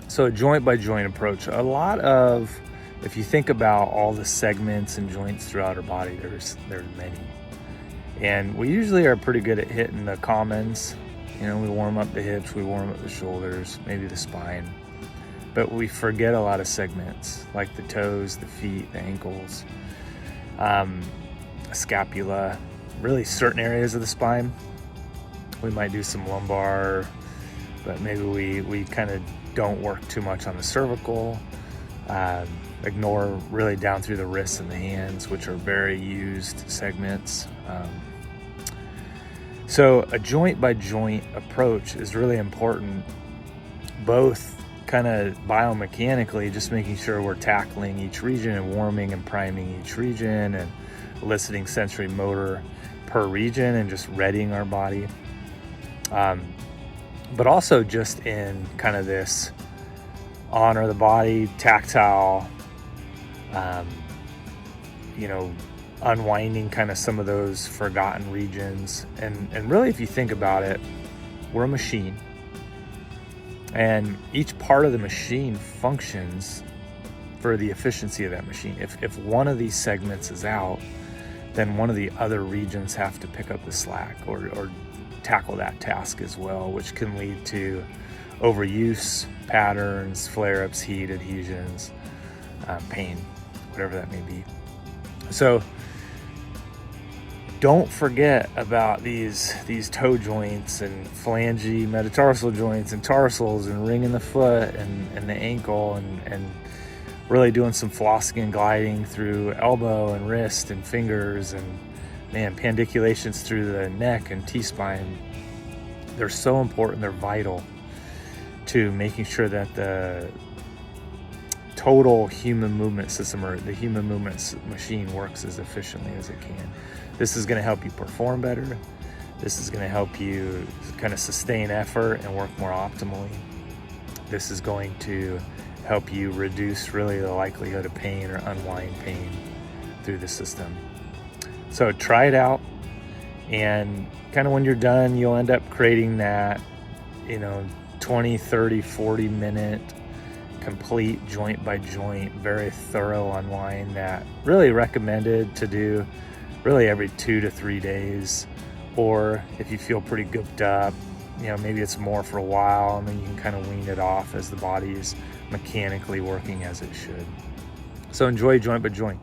So a joint by joint approach, if you think about all the segments and joints throughout our body, there's many. And we usually are pretty good at hitting the commons. We warm up the hips, we warm up the shoulders, maybe the spine. But we forget a lot of segments, like the toes, the feet, the ankles, scapula, really certain areas of the spine. We might do some lumbar, but maybe we kind of don't work too much on the cervical. Ignore really down through the wrists and the hands, which are very used segments. So a joint by joint approach is really important, both kind of biomechanically, just making sure we're tackling each region and warming and priming each region and eliciting sensory motor per region and just readying our body. But also just in kind of this honor the body, tactile, unwinding kind of some of those forgotten regions. And really, if you think about it, we're a machine. And each part of the machine functions for the efficiency of that machine. If one of these segments is out, then one of the other regions have to pick up the slack or tackle that task as well, which can lead to overuse patterns, flare-ups, heat, adhesions, pain, whatever that may be. So don't forget about these toe joints and phalange metatarsal joints and tarsals and ring in the foot and the ankle and really doing some flossing and gliding through elbow and wrist and fingers and pandiculations through the neck and T-spine. They're so important. They're vital to making sure that the total human movement system or the human movement machine works as efficiently as it can. This is going to help you perform better. This is going to help you kind of sustain effort and work more optimally. This is going to help you reduce really the likelihood of pain or unwind pain through the system. So try it out, and kind of when you're done, you'll end up creating that 20, 30, 40 minute complete joint by joint, very thorough unwind that really recommended to do really every 2 to 3 days. Or if you feel pretty gooped up, maybe it's more for a while, and then you can kind of wean it off as the body is mechanically working as it should. So enjoy joint by joint.